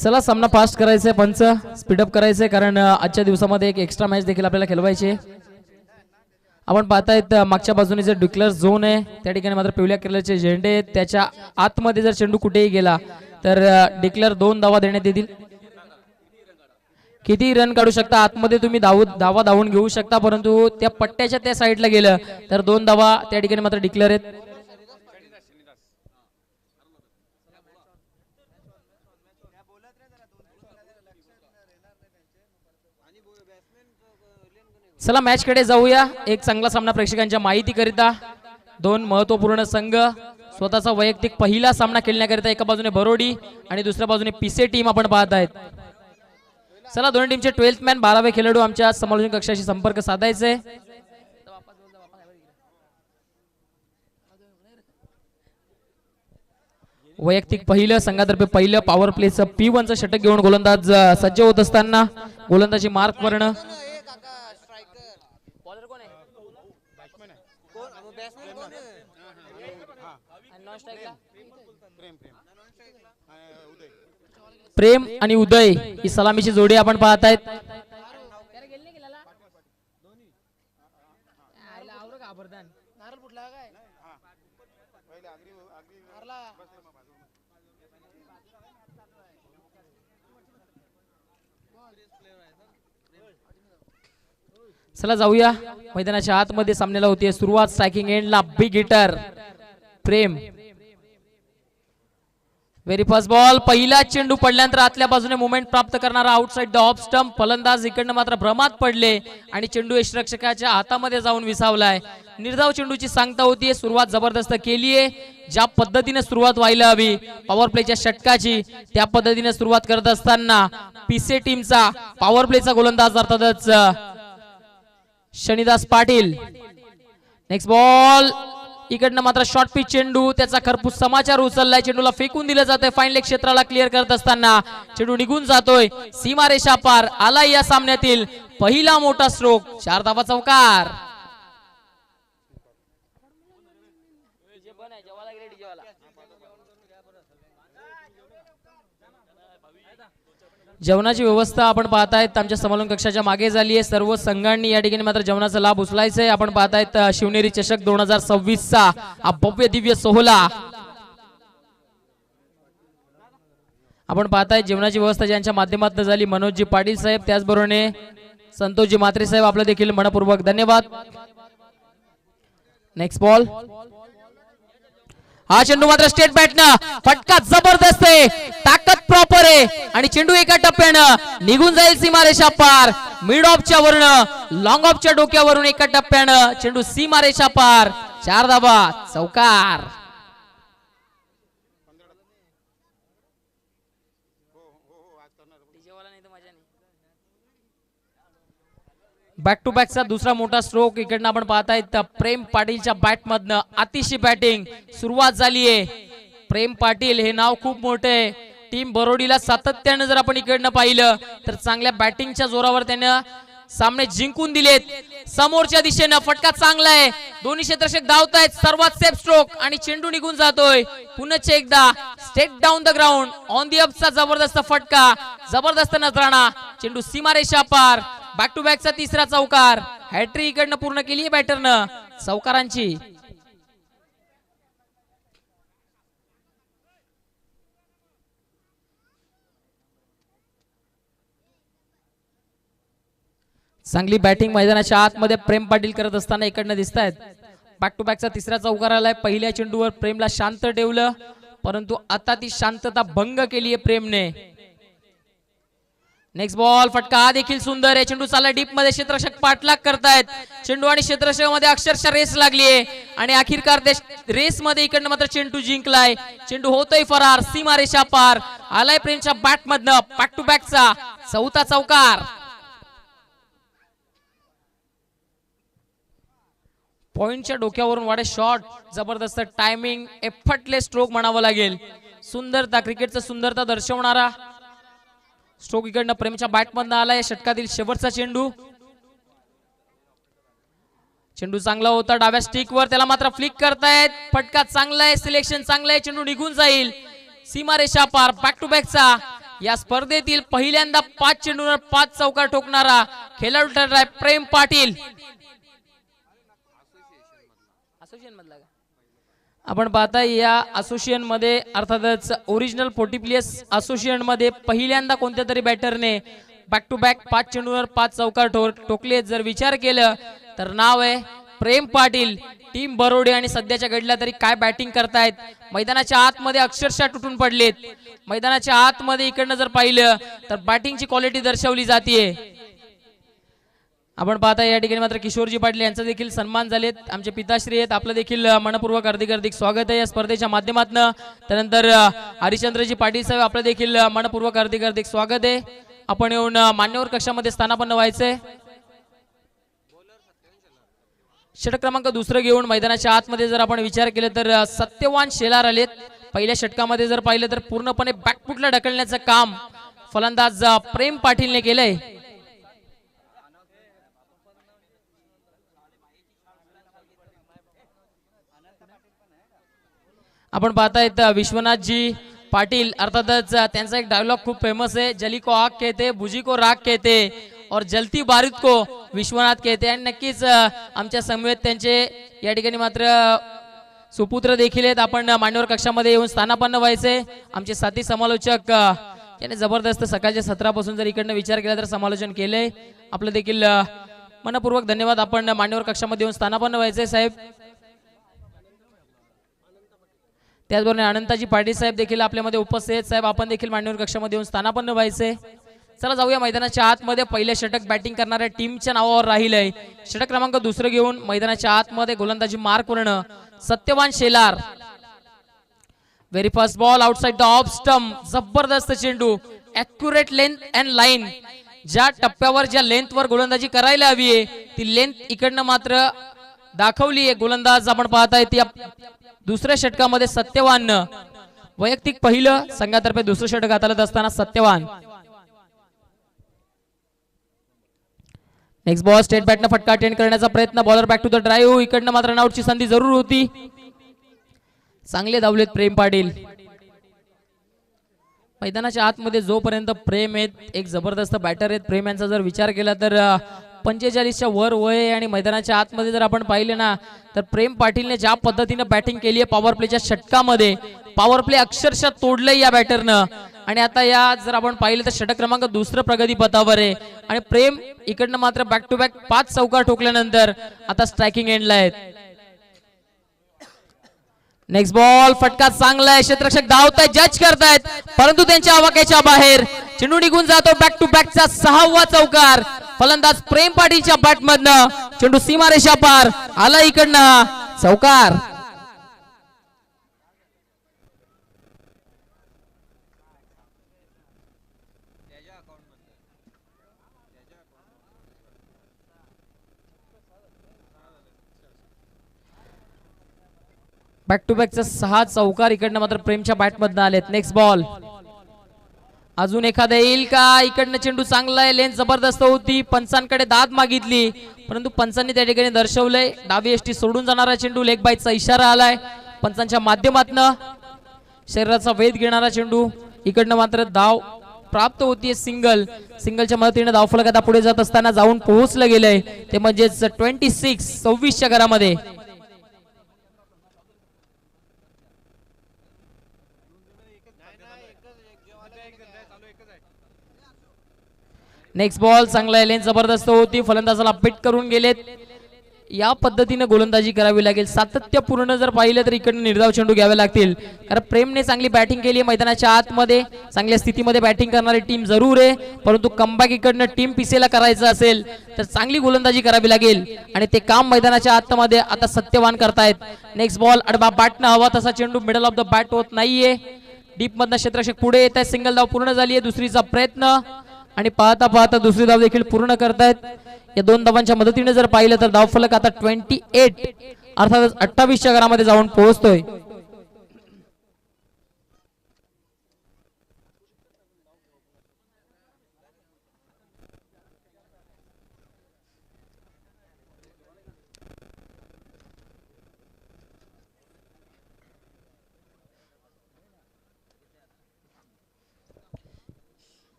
चला सामना फास्ट करायचा आहे, पंच स्पीडअप करायचं आहे कारण आजच्या दिवसामध्ये एक एक्स्ट्रा मॅच देखील आपल्याला खेळवायची आहे. आपण पाहतायत मागच्या बाजूने जे डिक्लेअर झोन आहे त्या ठिकाणी मात्र पिवळ्या कलरचे झेंडे आहेत. त्याच्या आतमध्ये जर चेंडू कुठेही गेला तर डिक्लेअर 2 धावा देण्यात येतील. किती रन काढू शकता आतमध्ये तुम्ही धावा धावून घेऊ शकता, परंतु त्या पट्ट्याच्या त्या साईडला गेलं तर 2 धावा त्या ठिकाणी मात्र डिक्लेअर आहेत. चला मॅच कडे जाऊया. एक चांगला सामना प्रेक्षकांच्या माहिती करिता 2 महत्वपूर्ण संघ स्वतःचा वैयक्तिक पहिला सामना खेळण्याकरिता एका बाजूने बरोडी आणि दुसऱ्या बाजूने पिसे टीम आपण पाहत आहेत. चला दोन्ही टीमचे 12th मॅन 12वे खेळाडू आमच्या समालोचन कक्षाशी संपर्क साधायचे. वैयक्तिक पहिलं संघातर्फे पहिलं पॉवर प्लेचं P1चं षटक घेऊन गोलंदाज सज्ज होत असताना गोलंदाजी मार्क वर्ण प्रेम आणि उदय ही सलामीची जोडी आपण पाहत आहेत. चला जाऊया मैदानाच्या आतमध्ये सामन्याला होती सुरुवात. स्ट्रायकिंग एंडला big hitter Prem. Very first ball. पहिला चेंडू पडल्यानंतर आतल्या बाजूने मुवमेंट प्राप्त करणारा आउटसाइड द ऑफ स्टंप. फलंदाज इकडनं मात्र भ्रमात पडले आणि चेंडू यष्टिरक्षकाच्या हातामध्ये जाऊन विसावलाय. निर्धाव चेंडूची सांगता होतीये. सुरुवात जबरदस्त केलीये. ज्या पद्धतीने सुरुवात व्हायला हवी पॉवर प्लेच्या षटकाची त्या पद्धतीने सुरुवात करत असताना पिसे टीमचा पॉवर प्लेचा गोलंदाज अर्थातच शनिदास पाटील. Next ball. इकडनं मात्र शॉर्ट पिच चेंडू त्याचा खरपूस समाचार उचललाय. चेंडूला फेकून दिलं जातंय. फाईन लेग क्षेत्राला क्लिअर करत असताना चेंडू निघून जातोय. सीमारेषा पार आला या सामन्यातील पहिला मोठा स्ट्रोक. 4 धावा चौकार. जेवणाची व्यवस्था आपण पाहतायत आमच्या समालोचन कक्षाच्या मागे झाली आहे. सर्व संघांनी या ठिकाणी मात्र जेवणाचा लाभ उचलायचा आहे. आपण पाहतायत शिवनेरी चषक 2026 चा हा भव्य दिव्य सोहळा आपण पाहतायत. जेवणाची व्यवस्था ज्यांच्या माध्यमातून झाली मनोजजी पाटील साहेब त्याचबरोबर संतोषजी म्हात्रे साहेब आपलं देखील मनपूर्वक धन्यवाद. Next ball. हा चेंडू मात्र स्टेट बॅटनं फटका जबरदस्त आहे. ताकद प्रॉपर आहे आणि चेंडू एका टप्प्यानं निघून जाईल सीमारेषा पार. मिड ऑफच्या वरून लॉंग ऑफच्या डोक्यावरून एका टप्प्यानं चेंडू सीमारेषा पार. 4 धावा चौकार. बॅक टू बॅकचा दुसरा मोठा स्ट्रोक इकडनं आपण पाहतायत प्रेम पाटीलच्या बॅट मधनं अतिशय बॅटिंग सुरुवात झालीये. प्रेम पाटील हे नाव खूप मोठे. टीम बरोडीला सातत्यानं जर आपण इकडनं पाहिलं तर चांगल्या बॅटिंगच्या जोरावर त्यानं सामने जिंकून दिलेत. समोरच्या दिशेनं फटका चांगला आहे. दोन्ही क्षेत्ररक्षक धावतायत. सर्वात सेफ स्ट्रोक आणि चेंडू निघून जातोय. पुन्हा एकदा straight down the ground on the अपचा जबरदस्त फटका. जबरदस्त नजराणा. चेंडू सीमारेषा पार. बॅक टू बॅकचा तिसरा चौकार. हॅट्रिक इकडनं पूर्ण केली आहे बॅटरनं चौकारांची. चांगली बॅटिंग मैदानाच्या आतमध्ये प्रेम पाटील करत असताना इकडनं दिसत आहेत. बॅक टू बॅकचा तिसरा चौकार आलाय. पहिल्या चेंडूवर प्रेमला शांत ठेवलं परंतु आता ती शांतता भंग केली आहे प्रेमने. Next ball. फटका हा देखील सुंदर आहे. चेंडू चालला डीप मध्ये. क्षेत्ररक्षक पाठलाग करतायत. चेंडू आणि क्षेत्ररक्षकामध्ये अक्षरशः रेस लागलीये आणि अखेरकार रेस मध्ये इकडनं मात्र चेंडू जिंकलाय. चेंडू होतोय फरार. सीमारेषा पार आलाय प्रेमच्या बॅट मधनं. बॅक टू बॅकचा चौथा चौकार. पॉइंटच्या डोक्यावरून वाडे शॉट. जबरदस्त टायमिंग. एफर्टलेस स्ट्रोक म्हणावं लागेल. सुंदरता क्रिकेटचं सुंदरता दर्शवणारा स्ट्रोक इकडनं प्रेमच्या बॅट मधनं आलाय. षटकातील शेवटचा चेंडू. चेंडू चांगला होता डाव्या स्टिक वर. त्याला मात्र फ्लिक करतायत. फटका चांगला आहे. सिलेक्शन चांगलं आहे. चेंडू निघून जाईल. सीमारेषा पार. बॅक टू बॅकचा या स्पर्धेतील पहिल्यांदा 5 चेंडूवर 5 चौकार ठोकणारा खेळाडू ठरलाय प्रेम पाटील. आपण पाहताय या असोसिएशन मध्ये अर्थातच ओरिजिनल 40 प्लेयर्स असोसिएशन मध्ये पहिल्यांदा कोणत्या तरी बॅटरने बॅक टू बॅक 5 चेंडूवर 5 चौकार ठोकले. जर विचार केलं तर नाव आहे प्रेम पाटील. टीम बरोडे आणि सध्याच्या घडल्या तरी काय बॅटिंग करतायत. मैदानाच्या आतमध्ये अक्षरशः तुटून पडलेत. मैदानाच्या आतमध्ये इकडनं जर पाहिलं तर बॅटिंगची क्वालिटी दर्शवली जाते. आपण पाहता या ठिकाणी मात्र किशोरजी पाटील यांचा देखील सन्मान झालेत. आमचे पिताश्री आहेत. आपलं देखील मनपूर्वक हार्दिक स्वागत आहे या स्पर्धेच्या माध्यमातून. त्यानंतर हरिचंद्रजी पाटील साहेब आपलं देखील मनपूर्वक हार्दिक स्वागत आहे. आपण येऊन मान्यवर कक्षामध्ये स्थानापन्न व्हायचंय. षटक क्रमांक दुसरं घेऊन मैदानाच्या आतमध्ये जर आपण विचार केला तर सत्यवान शेलार आलेत. पहिल्या षटकामध्ये जर पाहिलं तर पूर्णपणे बॅकफुटला ढकलण्याचं काम फलंदाज प्रेम पाटीलने केलंय. आपण पाहतायत विश्वनाथजी पाटील अर्थातच त्यांचा एक डायलॉग खूप फेमस आहे, जली को आग कहते बुजी को राग कहते और जलती बारूद को विश्वनाथ कहते. आणि नक्कीच आमच्या समवेत त्यांचे या ठिकाणी मात्र सुपुत्र देखील आहेत. आपण मान्यवर कक्षामध्ये येऊन स्थानापन्न व्हायचे. आमचे साथी समालोचक याने जबरदस्त सकाळच्या सत्रापासून जर इकडनं विचार केला तर समालोचन केलंय. आपलं देखील मनपूर्वक धन्यवाद. आपण मान्यवर कक्षामध्ये येऊन स्थानापन्न व्हायचे साहेब. त्याचबरोबर अनंताजी पाटील साहेब देखील आपल्यामध्ये उपस्थित आहेत. साहेब आपण देखील मान्यवर कक्षामध्ये येऊन स्थानापन्न व्हायचे. चला जाऊया मैदानाच्या आतमध्ये. पहिले षटक बॅटिंग करणाऱ्या टीमच्या नावावर राहिलंय. षटक क्रमांक दुसरं घेऊन मैदानाच्या आतमध्ये गोलंदाजी मार्क करणं Satyavan Shelar. Very first ball outside the off stump. जबरदस्त चेंडू, ॲक्युरेट लेंथ अँड लाईन. ज्या टप्प्यावर ज्या लेंथवर गोलंदाजी करायला हवी आहे ती लेंथ इकडनं मात्र दाखवली आहे गोलंदाज. आपण पाहताय ती दुसऱ्या षटकामध्ये सत्यवान वैयक्तिक पहिलं संघातर्फे दुसरं षटक हाताळत असताना सत्यवान. नेक्स्ट बॉल स्टेट बॅटनं फटका अटेंड करण्याचा प्रयत्न. Bowler back to the drive. इकडनं मात्र रनआउटची संधी जरूर होती. चांगले धावलेत प्रेम पाटील. मैदानाच्या आतमध्ये जोपर्यंत प्रेम आहेत एक जबरदस्त बॅटर आहेत. प्रेम यांचा जर विचार केला तर 45च्या वर वय आहे आणि मैदानाच्या आतमध्ये जर आपण पाहिले ना तर प्रेम पाटीलने ज्या पद्धतीने बॅटिंग केली आहे पॉवर प्लेच्या षटकामध्ये, पॉवर प्ले अक्षरशः तोडलंय या बॅटरनं. आणि आता या जर आपण पाहिलं तर षटक क्रमांक दुसरं प्रगती पथावर आहे आणि प्रेम इकडनं मात्र बॅक टू बॅक 5 चौकार ठोकल्यानंतर आता स्ट्रायकिंग एंडला आहेत. नेक्स्ट बॉल फटका चांगला आहे. क्षेत्ररक्षक धावतायत, जज करतायत परंतु त्यांच्या आवाक्याच्या बाहेर. चेंडू निघून जातो. बॅक टू बॅकचा 6वा चौकार. फलंदाज प्रेम पाटीलच्या बॅटमधनं चेंडू सीमारेषा पार आला. इकडनं चौकार. बॅक टू बॅकचा 6 चौकार इकडनं मात्र प्रेमच्या बॅटमधनं आलेत. नेक्स्ट बॉल अजून एखादा येईल का. इकडनं चेंडू चांगला आहे. लेंथ जबरदस्त होती. पंचांकडे दाद मागितली परंतु पंचांनी त्या ठिकाणी दर्शवलंय डावी एसटी सोडून जाणारा चेंडू. लेग बाईटचा इशारा आलाय पंचांच्या माध्यमातनं. शरीराचा वेध घेणारा चेंडू. इकडनं मात्र धाव प्राप्त होतीये. सिंगलच्या मदतीने धावफलक आता पुढे जात असताना जाऊन पोहोचलं गेलंय ते म्हणजेच 26च्या घरामध्ये. नेक्स्ट बॉल चांगला आहे. लेंथ जबरदस्त होती. फलंदाजाला पिट करून गेलेत. या पद्धतीने गोलंदाजी करावी लागेल. सातत्यपूर्ण जर पाहिलं तर इकडे निर्धाव चेंडू घ्यावे लागतील कारण प्रेमने चांगली बॅटिंग केली. मैदानाच्या आतमध्ये चांगल्या स्थितीमध्ये बॅटिंग करणारी टीम जरूर आहे परंतु कमबॅक इकडनं टीम पिसेला करायचं असेल तर चांगली गोलंदाजी करावी लागेल आणि ते काम मैदानाच्या आतमध्ये आता सत्यवान करतायत. नेक्स्ट बॉल अडबा बॅटनं हवा तसा चेंडू मिडल ऑफ द बॅट होत नाहीये. डीप मधनं क्षेत्ररक्षक पुढे येत आहे. सिंगल धाव पूर्ण झाली आहे. दुसरीचा प्रयत्न आणि पाहता पाहता दुसरी धाव देखील पूर्ण करतायत. या 2 धावांच्या मदतीने जर पाहिलं तर धावफलक आता 28 अर्थात 28च्या घरामध्ये जाऊन पोहोचतोय.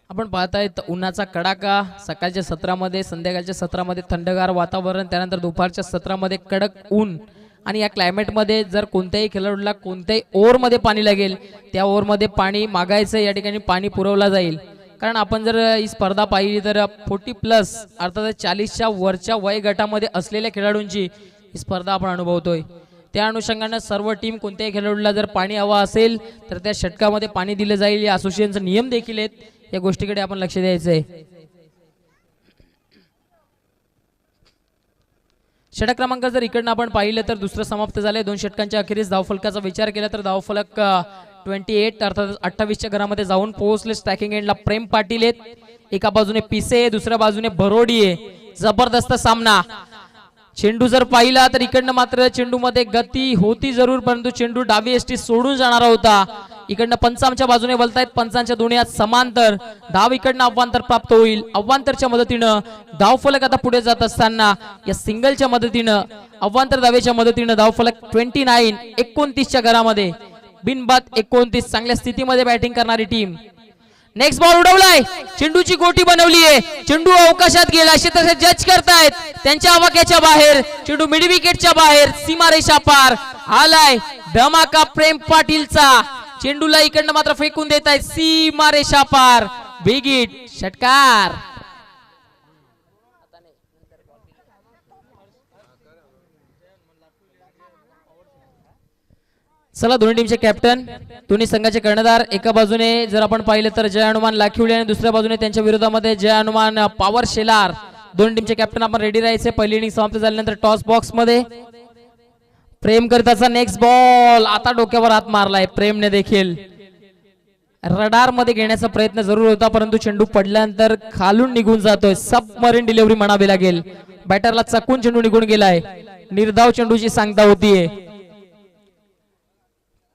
आपण पाहतायत उन्हाचा कडाका सकाळच्या सत्रामध्ये, संध्याकाळच्या सत्रामध्ये थंडगार वातावरण, त्यानंतर दुपारच्या सत्रामध्ये कडक ऊन. आणि या क्लायमेटमध्ये जर कोणत्याही खेळाडूला कोणत्याही ओव्हरमध्ये पाणी लागेल त्या ओव्हरमध्ये पाणी मागायचं, या ठिकाणी पाणी पुरवला जाईल. कारण आपण जर ही स्पर्धा पाहिली तर 40+ अर्थात 40च्या वरच्या वय गटामध्ये असलेल्या खेळाडूंची ही स्पर्धा आपण अनुभवतोय. त्या अनुषंगाने सर्व टीम कोणत्याही खेळाडूला जर पाणी हवं असेल तर त्या षटकामध्ये पाणी दिलं जाईल. या असोसिएशनचे नियम देखील आहेत, या गोष्टीकडे आपण लक्ष द्यायचं आहे. षटक क्रमांक जर इकडनं आपण पाहिलं तर दुसरं समाप्त झालंय. 2 षटकांच्या अखेरीस धावफलकाचा विचार केला तर धावफलक 28 अर्थात 28च्या घरामध्ये जाऊन पोहोचले. स्ट्रायकिंग एंडला प्रेम पाटील आहेत, एका बाजूने पिसे, दुसऱ्या बाजूने बरोडी आहे. जबरदस्त सामना. चेंडू जर पाहिला तर इकडनं मात्र चेंडू मध्ये गती होती जरूर, परंतु चेंडू डावी एसटी सोडून जाणारा होता. इकडनं पंच आमच्या बाजूने बोलतायत, पंचांच्या दोन्ही हात समांतर. धाव इकडनं अव्वांतर प्राप्त होईल. अव्वांतरच्या मदतीनं धावफलक आता पुढे जात असताना या सिंगलच्या मदतीनं अव्वांतर धावेच्या मदतीनं धावफलक 29-29च्या घरामध्ये बिनबाद 29. चांगल्या स्थितीमध्ये बॅटिंग करणारी टीम. नेक्स्ट बॉल उडवलाय, चेंडूची गोटी बनवली आहे, चेंडू अवकाशात गेला. क्षेत्ररक्षक जज करतायत, त्यांच्या आवाक्याच्या बाहेर चेंडू मिड विकेटच्या बाहेर, सीमारेषा पार. आलाय धमाका प्रेम पाटीलचा. चेंडूला इकडनं मात्र फेकून देत आहेत, सीमारेषा पार. बिग हिट, षटकार. चला दोन्ही टीमचे कॅप्टन, दोन्ही संघाचे कर्णधार. एका बाजूने जर आपण पाहिलं तर जय हनुमान लाखिवले आणि दुसऱ्या बाजूने त्यांच्या विरोधामध्ये जय हनुमान पॉवर शेलार. दोन टीमचे कॅप्टन आपण रेडी राहायचे. पहिली इनिंग समाप्त झाल्यानंतर टॉस बॉक्स मध्ये प्रेम करताचा नेक्स्ट बॉल. आता डोक्यावर हात मारलाय प्रेमने देखील. रडार मध्ये घेण्याचा प्रयत्न जरूर होता, परंतु चेंडू पडल्यानंतर खालून निघून जातोय. सबमरीन डिलिव्हरी म्हणावी लागेल. बॅटरला चकून चेंडू निघून गेलाय. निर्धाव चेंडूची सांगता होतीये.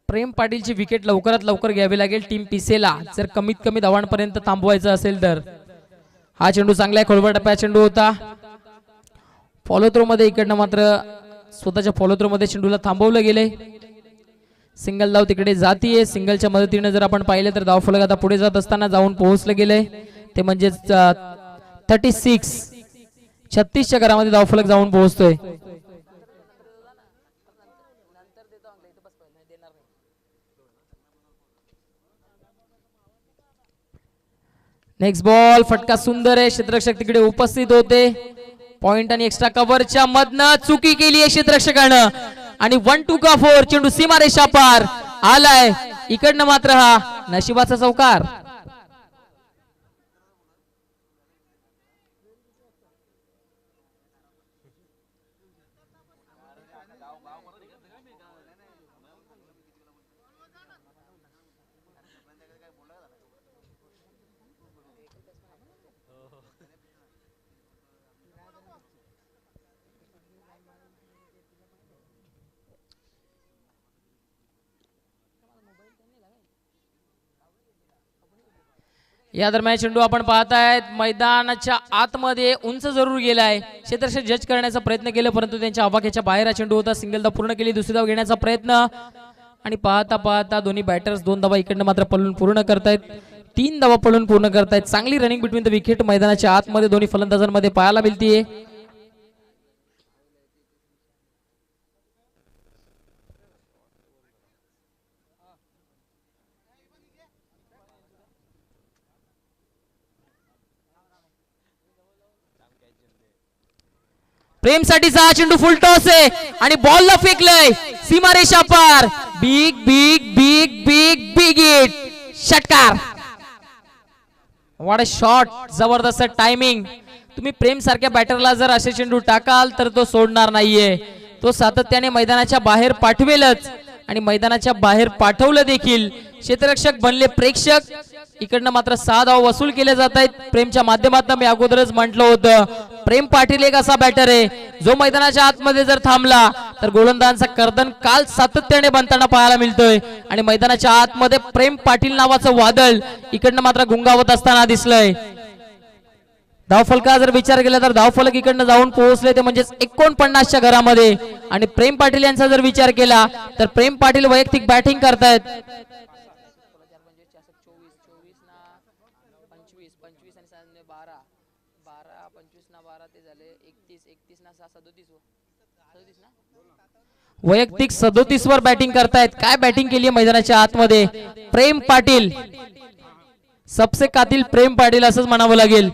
प्रेम पाटीलची विकेट लवकरात लवकर घ्यावी लागेल टीम पिसेला, जर कमीत कमी धावांपर्यंत थांबवायचं असेल तर. हा चेंडू चांगला खोलवर टप्प्या चेंडू होता. फॉलो थ्रो मध्ये इकडनं मात्र स्वतःच्या फॉलो थ्रो मध्ये चेंडूला थांबवलं गेले. सिंगल धाव तिकडे जातीये. सिंगलच्या मदतीने जर आपण पाहिलं तर धावफलक आता पुढे जात असताना जाऊन पोहोचले गेले. ते म्हणजे 36च्या घरामध्ये धावफलक जाऊन पोहोचतोय. नेक्स्ट बॉल, फटका सुंदर आहे. क्षेत्ररक्षक तिकडे उपस्थित होते. पॉइंट आणि एक्स्ट्रा कव्हरच्या मधनं चुकी केली आहे क्षेत्ररक्षकानं आणि 1-2 का 4. चेंडू सीमारेषा पार. आलाय इकडनं मात्र हा नशिबाचा चौकार. या दरम्यान चेंडू आपण पाहतायत मैदानाच्या आतमध्ये उंच जरूर गेलाय. क्षेत्ररक्षक जज करण्याचा प्रयत्न केला, परंतु त्यांच्या आवाक्याच्या बाहेर हा चेंडू होता. सिंगल धाव पूर्ण केली. दुसरी धाव घेण्याचा प्रयत्न आणि पाहता पाहता दोन्ही बॅटर्स 2 धावा इकडनं मात्र पळून पूर्ण करतायत. 3 धावा पळून पूर्ण करतायत. चांगली रनिंग बिटवीन द विकेट मैदानाच्या आतमध्ये दोन्ही फलंदाजांमध्ये पाहायला मिळतीये. प्रेम साठीचा चेंडू फुल टॉस आहे आणि बॉलला फेकलंय सीमारेषा पार. Big big big big big hit, षटकार. व्हॉट अ शॉट, जबरदस्त टायमिंग. तुम्ही प्रेम सारख्या बॅटरला जर असे चेंडू टाकाल तर तो सोडणार नाहीये. तो सातत्याने मैदानाच्या बाहेर पाठवेलच आणि मैदानाच्या बाहेर पाठवलं देखील. क्षेत्ररक्षक बनले प्रेक्षक. इकडनं मात्र 6 धाव वसूल केले जात आहेत प्रेमच्या माध्यमातून. मी अगोदरच म्हटलं होतं प्रेम पाटील एक असा बॅटर आहे जो मैदानाच्या आतमध्ये जर थांबला तर गोलंदाजांचा कर्दन काल सातत्याने बनताना पाहायला मिळतोय आणि मैदानाच्या आतमध्ये प्रेम पाटील नावाचं वादळ इकडनं मात्र गुंगावत असताना दिसलंय. धावफलका जर विचार केला तर धावफलक इकडनं जाऊन पोहोचले ते म्हणजे 49च्या घरामध्ये. आणि प्रेम पाटील यांचा जर विचार केला तर प्रेम पाटील वैयक्तिक बॅटिंग करतायत. 25 25 आणि 7 12 12 25 ना 12 ते झाले 31 31 ना 6 37 37 ना वैयक्तिक 37 वर बॅटिंग करतायत. काय बॅटिंग केली आहे मैदानाच्या आतमध्ये प्रेम पाटील. सबसे कातिल प्रेम पाटील असंच म्हणावं लागेल.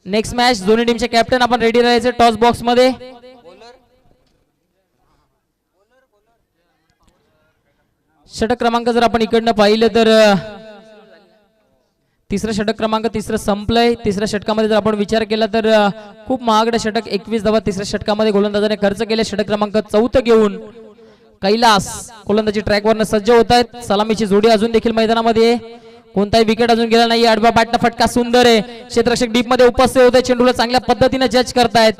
नेक्स्ट मॅच दोन्ही टीमचे कॅप्टन आपण रेडी राहायचे टॉस बॉक्स मध्ये. षटक क्रमांक जर आपण इकडनं पाहिलं तर तिसरं षटक क्रमांक तिसरं संपलंय. तिसऱ्या षटकामध्ये जर आपण विचार केला तर खूप महागडं षटक 21 धावा तिसऱ्या षटकामध्ये गोलंदाजाने खर्च केले. षटक क्रमांक 4 घेऊन कैलास गोलंदाजी ट्रॅकवरनं सज्ज होत आहेत. सलामीची जोडी अजून देखील मैदानामध्ये. कोणताही विकेट अजून गेला नाही. आडवा बॅटचा फटका सुंदर आहे. क्षेत्ररक्षक डीप मध्ये उपस्थित होते. चेंडूला चांगल्या पद्धतीने जज करतायत.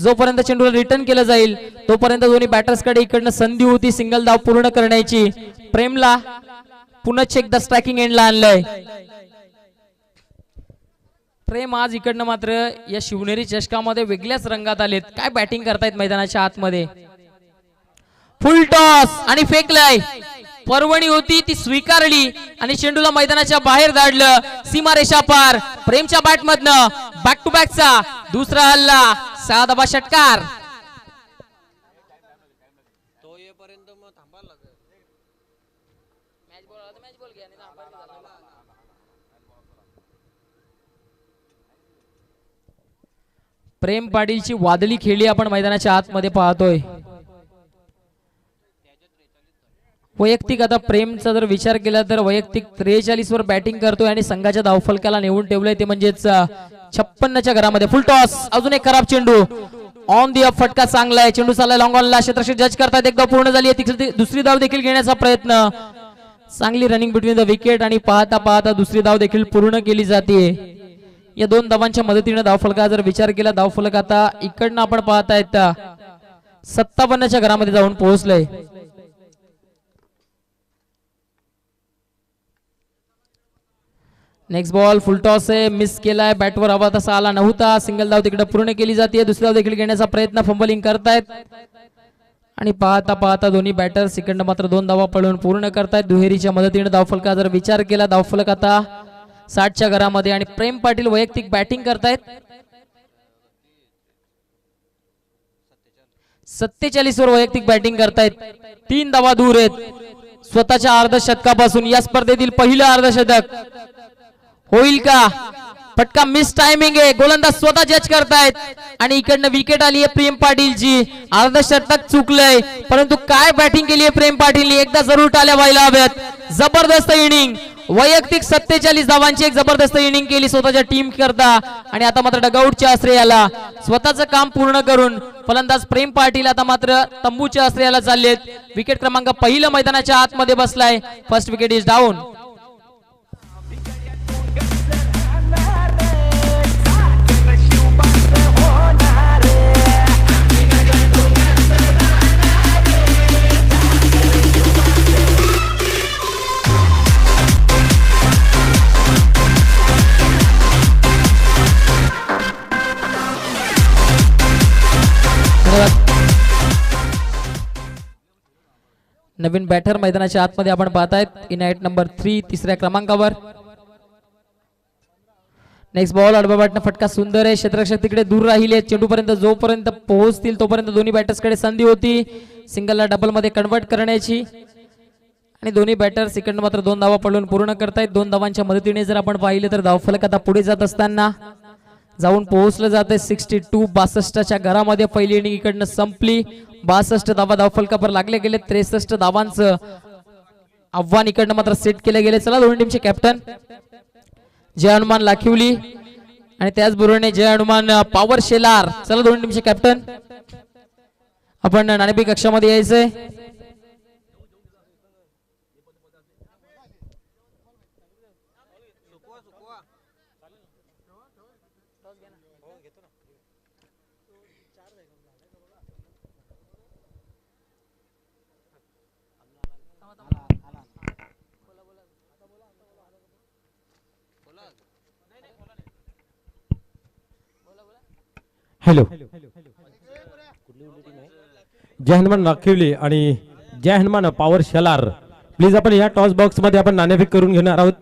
जोपर्यंत चेंडूला रिटर्न केलं जाईल तोपर्यंत दोन्ही बॅटर्सकडे इकडनं संधी होती सिंगल धाव पूर्ण करण्याची. प्रेमला पुन्हा एकदा स्ट्रायकिंग एंडला आणलंय. प्रेम आज इकडनं मात्र या शिवनेरी चषकामध्ये वेगळ्याच रंगात आलेत. काय बॅटिंग करतायत मैदानाच्या आतमध्ये. फुल टॉस आणि फेकलाय. पर्वणी होती ती स्वीकारली आणि चेंडूला मैदानाच्या बाहेर धाडलं. सीमारेषा पार. प्रेमच्या बॅट मधनं बॅक टू बॅकचा दुसरा हल्ला. 6 धावा षटकार. प्रेम पाटीलची वादळी खेळी आपण मैदानाच्या आतमध्ये पाहतोय. वैयक्तिक आता प्रेमचा जर विचार केला तर वैयक्तिक 43 वर बॅटिंग करतोय आणि संघाच्या धावफलकाला नेऊन ठेवलंय ते म्हणजेच 56च्या घरामध्ये. फुल टॉस. अजून एक खराब चेंडू. ऑन दी अप फटका चांगला आहे. चेंडू चाललाय लॉंग ऑनला. क्षेत्ररक्षक जज करतात. एक धाव पूर्ण झाली आहे. दुसरी धाव देखील घेण्याचा प्रयत्न. चांगली रनिंग बिटवीन द विकेट आणि पाहता पाहता दुसरी धाव देखील पूर्ण केली जाते. या 2 धावांच्या मदतीने धावफलका जर विचार केला धावफलक आता इकडनं आपण पाहतायत 57च्या घरामध्ये जाऊन पोहोचलंय. नेक्स्ट बॉल फुल टॉस आहे. मिस केलाय. बॅटवर हवा तसा आला नव्हता. सिंगल धाव तिकडे पूर्ण केली जाते. दुसरी धाव देखील घेण्याचा प्रयत्न. फंबलिंग करतायत आणि पाहता पाहता दोन्ही बॅटर्स इकडनं मात्र 2 धावा पळून पूर्ण करतायत. दुहेरीच्या मदतीने धावफलका जर विचार केला धावफलक आता 60च्या घरामध्ये आणि प्रेम पाटील वैयक्तिक बॅटिंग करतायत. 47 वर वैयक्तिक बॅटिंग करतायत. 3 धावा दूर आहेत स्वतःच्या अर्धशतकापासून. या स्पर्धेतील पहिलं अर्धशतक होईल का. फटका मिस टायमिंग आहे. गोलंदाज स्वतः जज करतायत आणि इकडनं विकेट आली आहे प्रेम पाटीलची. अर्धशतक चुकलंय परंतु काय बॅटिंग केली आहे प्रेम पाटीलने. एकदा जरूर टाळ्या व्हायला हव्यात. जबरदस्त इनिंग. वैयक्तिक 47 धावांची एक जबरदस्त इनिंग केली स्वतःच्या टीम करता आणि आता मात्र डगआउटच्या आश्रयाला स्वतःचं काम पूर्ण करून फलंदाज प्रेम पाटील आता मात्र तंबूच्या आश्रयाला चाललेत. विकेट क्रमांक पहिलं मैदानाच्या आतमध्ये बसलाय. First wicket is down. नवीन बॅटर मैदानाच्या आतमध्ये आपण पाहतायत. इन ॲट नंबर 3 तिसऱ्या क्रमांकावर. नेक्स्ट बॉल आडवा बॅटनं फटका सुंदर आहे. क्षेत्ररक्षक तिकडे दूर राहिले. चेंडूपर्यंत जोपर्यंत पोहोचतील तोपर्यंत दोन्ही बॅटर्सकडे संधी होती सिंगलला डबल मध्ये कन्वर्ट करण्याची आणि दोन्ही बॅटर्स इकडनं मात्र 2 धावा पडून पूर्ण करतायत. 2 धावांच्या मदतीने जर आपण पाहिलं तर धावफलक आता पुढे जात असताना जाऊन पोहोचलं जाते 62 62च्या घरामध्ये. पहिली इनिंग इकडनं संपली. 62 धावा धावफलकावर लागले गेले. 63 धावांचं आव्हान इकडनं मात्र सेट केले गेले. चला दोन्ही टीमचे कॅप्टन जय हनुमान लाखिवली आणि त्याचबरोबर जय हनुमान पॉवर शेलार. चला दोन्ही टीमचे कॅप्टन आपण नाणेफेक कक्षामध्ये यायचंय. हॅलो. जय हनुमान नाखिवली आणि जय हनुमान पॉवर शेलार. प्लीज आपण या टॉस बॉक्स मध्ये आपण नाणेफेक करून घेणार आहोत.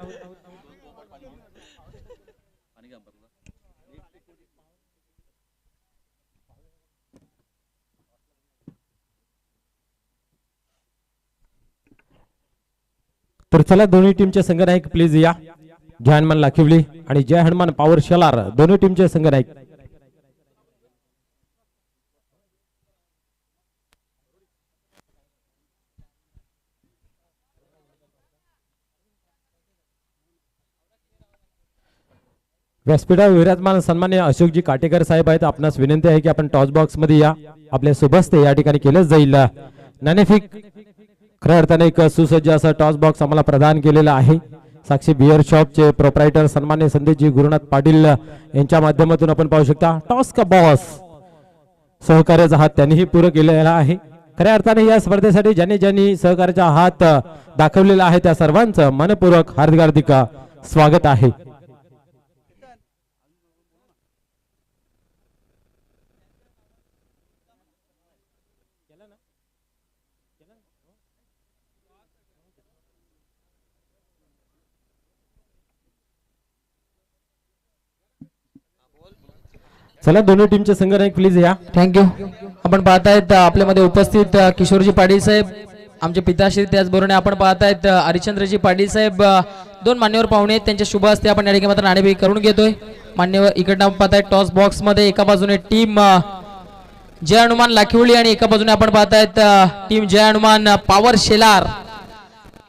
तर चला दोन्ही टीमचे संघनायक प्लीज या. जय हनुमान लाखिवली आणि जय हनुमान पॉवर शेलार दोन्ही टीमचे संघनायक. व्यासपीठावर विराजमान सन्मान्य अशोकजी काटेकर साहेब आहेत. आपणास विनंती आहे की आपण टॉस बॉक्स मध्ये या. आपल्या सुबस्ते या ठिकाणी केलंच जाईल. नाणेफेक खऱ्या अर्थाने एक सुसज्ज असा टॉस बॉक्स आम्हाला प्रदान केलेला आहे. साक्षी बिअर शॉपचे प्रोप्रायटर सन्मान्य संदेशजी गुरुनाथ पाटील यांच्या माध्यमातून आपण पाहू शकता टॉस का बॉस सहकार्याचा हात त्यांनीही पुरं केलेला आहे. खऱ्या अर्थाने या स्पर्धेसाठी ज्यांनी ज्यांनी सहकार्याचा हात दाखवलेला आहे त्या सर्वांचं मनपूर्वक हार्दिक हार्दिक स्वागत आहे. चला दोन्ही टीमचे संघनायक प्लीज या. थँक्यू. आपण पाहतायत आपल्यामध्ये उपस्थित किशोरजी पाटील साहेब आमचे पिताश्री, त्याचबरोबर आपण पाहतायत हरिश्चंद्रजी पाटील साहेब, दोन मान्यवर पाहुणे आहेत. त्यांच्या शुभ हस्ते आपण या ठिकाणी मात्र नाणेफेक करून घेतोय. मान्यवर इकडनं आपण पाहतायत टॉस बॉक्स मध्ये एका बाजूने टीम जय हनुमान लाखिवली आणि एका बाजूने आपण पाहतायत टीम जय हनुमान पॉवर शेलार.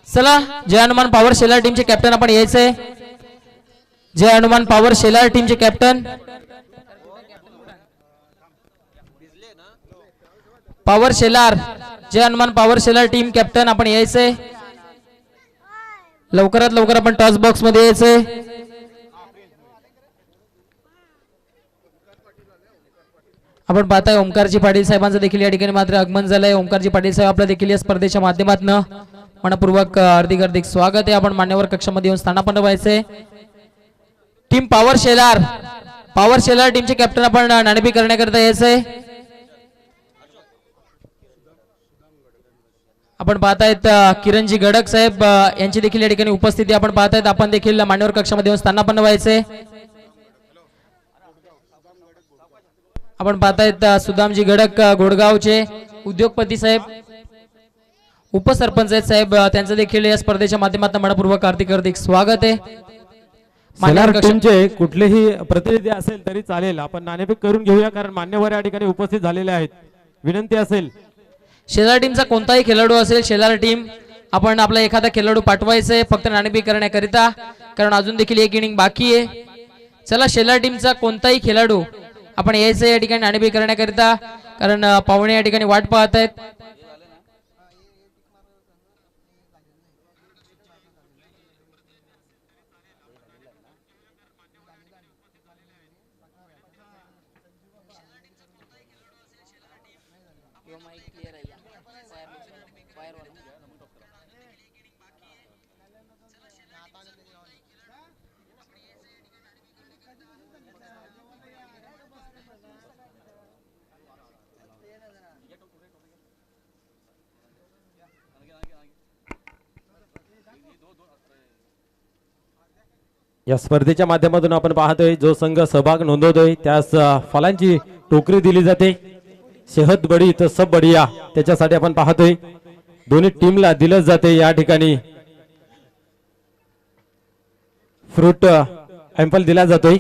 चला जय हनुमान पॉवर शेलार टीमचे कॅप्टन आपण यायचंय. जय हनुमान पॉवर शेलार टीमचे captain power Shelar, Jai Hanuman power Shelar team captain आपण यायचंय. लवकरात लवकर आपण टॉस बॉक्स मध्ये यायचंय. आपण पाहताय ओमकारजी पाटील साहेबांचं देखील या ठिकाणी मात्र आगमन झालंय. ओमकारजी पाटील साहेब आपल्या देखील या स्पर्धेच्या माध्यमातून मनपूर्वक हार्दिक हार्दिक स्वागत आहे. आपण मान्यवर कक्षामध्ये येऊन स्थानापन्न व्हायचंय. टीम पॉवर शेलार टीमचे कॅप्टन आपण नाणेफेक करण्याकरिता यायचंय. आपण पाहतायत किरणजी गडक साहेब यांची देखील या ठिकाणी उपस्थिती आपण पाहतायत. आपण देखील मान्यवर कक्षामध्ये येऊन स्थानापन्न व्हायचंय. आपण पाहतायत सुदामजी गडक गोडगावचे उद्योगपती साहेब, उपसरपंच आहेत साहेब, त्यांचं देखील या स्पर्धेच्या माध्यमातून मनपूर्वक हार्दिक हार्दिक स्वागत आहे. शेलार टीमचे कुठलेही प्रतिनिधी असेल तरी चालेल, आपण नाणेफेक करून घेऊया कारण मान्यवर या ठिकाणी उपस्थित झालेले आहेत. विनंती असेल शेलार टीमचा कोणताही खेळाडू असेल, शेलार टीम आपण आपला एखादा खेळाडू पाठवायचंय फक्त नाणेफेक करण्याकरिता, कारण अजून देखील एक इनिंग बाकी आहे. चला शेलार टीमचा कोणताही खेळाडू आपण यायचं या ठिकाणी नाणेफेक करण्याकरिता, कारण पाहुणे या ठिकाणी वाट पाहत आहेत. या स्पर्धेच्या माध्यमातून आपण पाहतोय जो संघ सहभाग नोंदवतोय त्यास फलांची टोकरी दिली जाते. सेहत बडी तर सब बढिया, त्याच्यासाठी आपण पाहतोय दोन्ही टीमला दिलं जाते या ठिकाणी फ्रूट ऍम्पल दिला जातोय.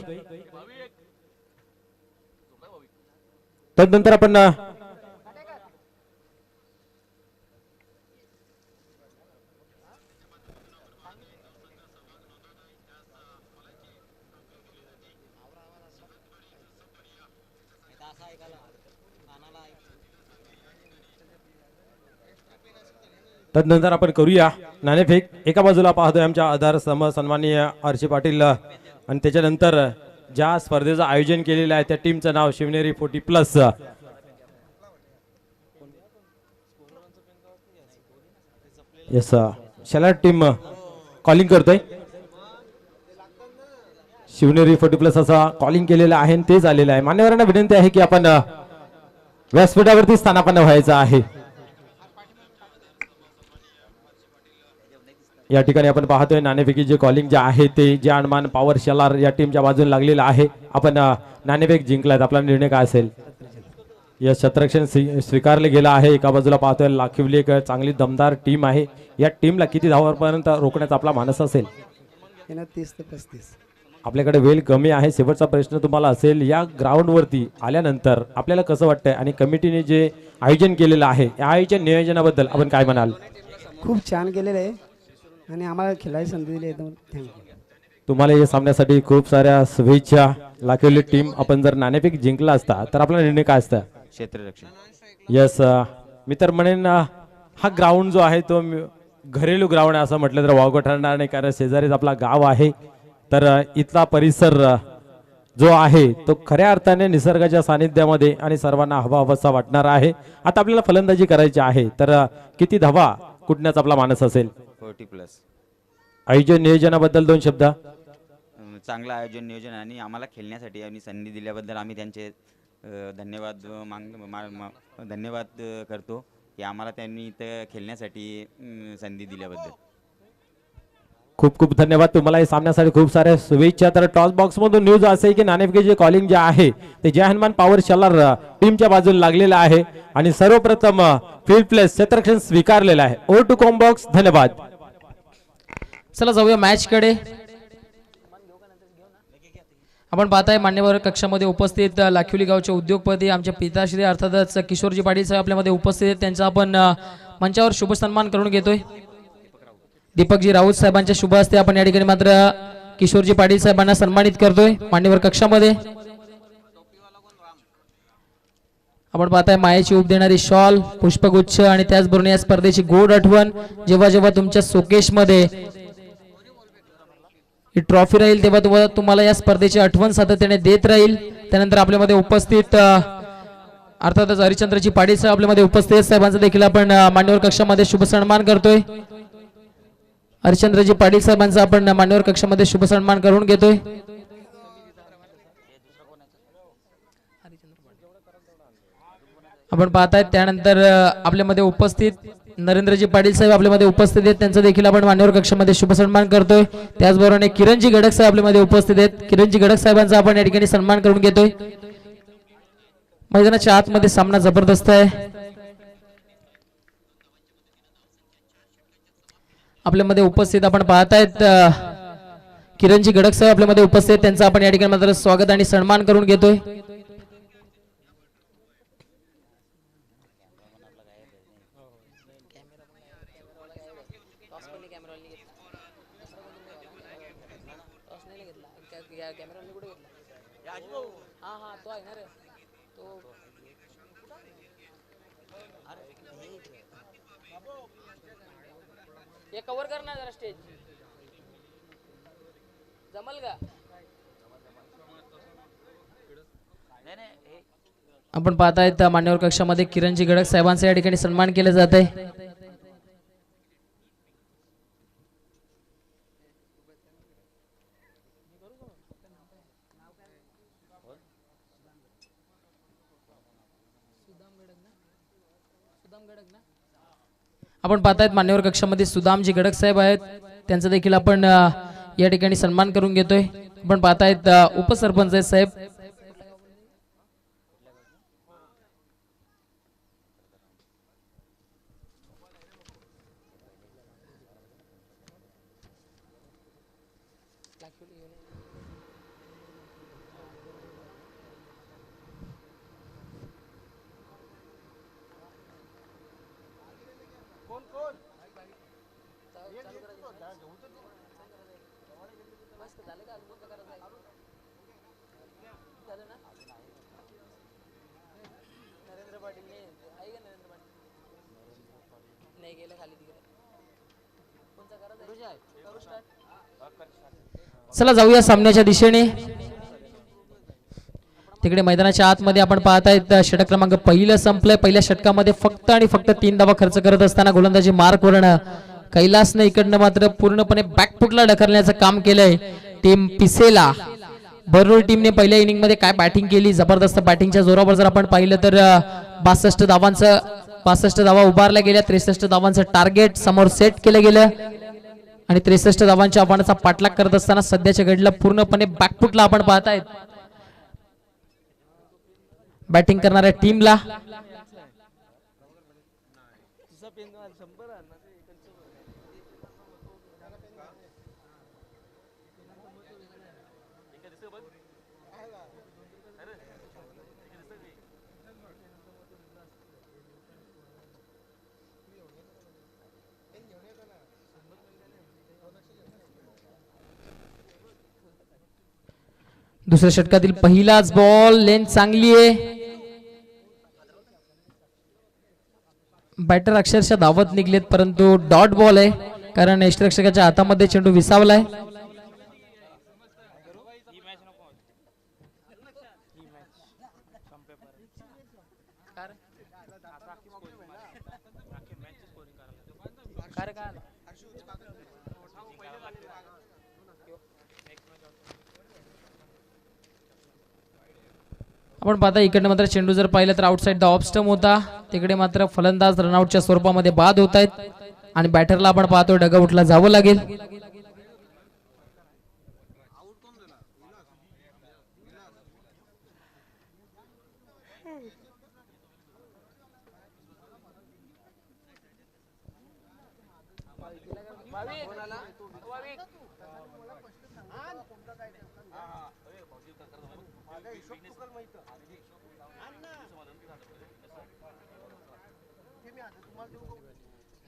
तदनंतर आपण करूया नाणेफेक. एका बाजूला पाहतोय आमच्या आधार सन्माननीय आरशी पाटील आणि त्याच्यानंतर ज्या स्पर्धेचं आयोजन केलेलं आहे त्या टीमचं नाव Shivneri 40+. Yes, Shelar team calling करतोय. शिवनेरी 40+ असा कॉलिंग केलेलं आहे आणि ते झालेलं आहे. मान्यवरांना विनंती आहे की आपण व्यासपीठावरती स्थानापन्न व्हायचं आहे. या ठिकाणी आपण पाहतोय नाणेफेकी जे कॉलिंग जे आहे ते जय हनुमान पॉवर शेलार या टीमच्या बाजूने लागलेलं आहे. आपण नाणेफेक जिंकलात, आपला निर्णय काय असेल? या शतरक्षण स्वीकारले गेलं आहे. एका बाजूला पाहतोय लाखिवली एक चांगली दमदार टीम आहे. या टीमला किती धावांपर्यंत रोखण्याचा आपला मानस असेल? 30 ते 35. आपल्याकडे वेळ कमी आहे. शेवटचा प्रश्न तुम्हाला असेल, या ग्राउंडवरती आल्यानंतर आपल्याला कसं वाटतंय आणि कमिटीने जे आयोजन केलेलं आहे या आयोजन नियोजनाबद्दल आपण काय म्हणाल? खूप छान केलेलं आहे आणि आम्हाला खेळायची संधी दिली एकदम थँक्यू. तुम्हाला या सामन्यासाठी खूप साऱ्या शुभेच्छा. लाखिवली टीम, आपण जर नाणेफेक जिंकला असता तर आपला निर्णय काय असता? क्षेत्ररक्षण. यस, मी तर म्हणेन हा ग्राउंड जो आहे तो घरेलू ग्राउंड आहे असं म्हटलं तर वावगं ठरणार नाही, कारण शेजारीच आपला गाव आहे. तर इथला परिसर जो आहे तो खऱ्या अर्थाने निसर्गाच्या सानिध्यामध्ये आणि सर्वांना हवा हवासा वाटणार आहे. आता आपल्याला फलंदाजी करायची आहे, तर किती धावा कुठण्याचा आपला मानस असेल? 40+. आयोजन नियोजनाबद्दल 2 शब्द. चांगलं आयोजन नियोजन आणि आम्हाला खेळण्यासाठी आणि संधी दिल्याबद्दल आम्ही त्यांचे धन्यवाद करतो की आम्हाला त्यांनी इथं खेळण्यासाठी संधी दिल्याबद्दल. खूप खूप धन्यवाद तुम्हाला या सामन्यासाठी खूप साऱ्या शुभेच्छा. तर टॉस बॉक्स मधून न्यूज असे की नाणेफेकीचे कॉलिंग जे आहे ते जय हनुमान पॉवर शलार टीमच्या बाजूला लागलेलं आहे आणि सर्वप्रथम फील्ड प्लेस क्षेत्ररक्षण स्वीकारलेलं आहे. Over to comm box. धन्यवाद. चला जाऊया मॅच कडे. आपण पाहताय मान्यवर कक्षामध्ये उपस्थित लाखिवली गावचे उद्योगपती आमचे पिताश्री अर्थातच किशोरजी पाटील साहेब आपल्यामध्ये उपस्थित आहेत. त्यांचा आपण मंचावर शुभ सन्मान करून घेतोय. दीपकजी राऊत साहेबांच्या शुभ हस्ते आपण या ठिकाणी मात्र किशोरजी पाटील साहेबांना सन्मानित करतोय मान्यवर कक्षामध्ये. आपण पाहताय मायेची उब देणारी शॉल, पुष्पगुच्छ आणि त्याचबरोबर या स्पर्धेची गोड आठवण. जेव्हा जेव्हा तुमच्या शोकेश मध्ये ही ट्रॉफी राहील तेव्हा तुम्हाला या स्पर्धेची आठवण सातत्याने देत राहील. त्यानंतर आपल्यामध्ये उपस्थित अर्थातच हरिश्चंद्रजी पाटील साहेब आपल्यामध्ये उपस्थित साहेबांचा देखील आपण मान्यवर कक्षामध्ये शुभ सन्मान करतोय. हरिश्चंद्रजी पाटील साहेबांचा आपण मान्यवर कक्षामध्ये शुभ सन्मान करून घेतोय. आपण पाहताय त्यानंतर आपल्यामध्ये उपस्थित नरेंद्रजी पाटील साहेब आपल्यामध्ये उपस्थित आहेत. त्यांचा देखील आपण मान्यवर कक्षामध्ये शुभ सन्मान करतोय. त्याचबरोबर किरणजी गडक साहेब आपल्यामध्ये उपस्थित आहेत. किरणजी गडक साहेबांचा आपण या ठिकाणी सन्मान करून घेतोय. मैदानाच्या आतमध्ये सामना जबरदस्त आहे. आपल्यामध्ये उपस्थित आपण पाहतायत किरणजी गडक साहेब आपल्यामध्ये उपस्थित. त्यांचा आपण या ठिकाणी मात्र स्वागत आणि सन्मान करून घेतोय. कव्हर कर ना जरा स्टेज जमल का? आपण पाहतायत मान्यवर कक्षामध्ये किरणजी गडक साहेबांचा या ठिकाणी सन्मान केले जात आहे. आपण पाहतायत मान्यवर कक्षामध्ये सुदामजी गडक साहेब आहेत. त्यांचा देखील आपण या ठिकाणी सन्मान करून घेतोय. आपण पाहतायत उपसरपंच साहेब चला जाऊया सामन्याच्या दिशेने. तिकडे मैदानाच्या आतमध्ये आपण पाहतायत षटक क्रमांक पहिलं संपलंय. पहिल्या षटकामध्ये फक्त आणि फक्त 3 धावा खर्च करत असताना गोलंदाजी मार्क वरण कैलासने इकडनं मात्र पूर्णपणे बॅकफुटला ढकलण्याचं काम केलंय टीम पिसेला. बरोबर टीमने पहिल्या इनिंग मध्ये काय बॅटिंग केली, जबरदस्त बॅटिंगच्या जोरावर जर आपण पाहिलं तर 62 धावा उभारल्या गेल्या. 63 धावांचं टार्गेट समोर सेट केलं गेलं आणि 63 धावांच्या आव्हानाचा पाठलाग करत असताना सध्याच्या घडीला पूर्णपणे बॅकफुटला आपण पाहतायत. बॅटिंग करणाऱ्या टीमला. दुसऱ्या षटकातील पहिलाच बॉल, लेंथ चांगली आहे. बॅटर अक्षरशः धावत निघलेत, परंतु डॉट बॉल आहे कारण यष्टिरक्षकाच्या हातामध्ये चेंडू विसावलाय. आपण पाहता इकडे मात्र चेंडू जर पाहिलं तर आउटसाइड द ऑफ स्टंप होता, तिकडे मात्र फलंदाज रनआउटच्या स्वरूपामध्ये बाद होत आहेत आणि बॅटरला आपण पाहतो डगआउटला जावं लागेल.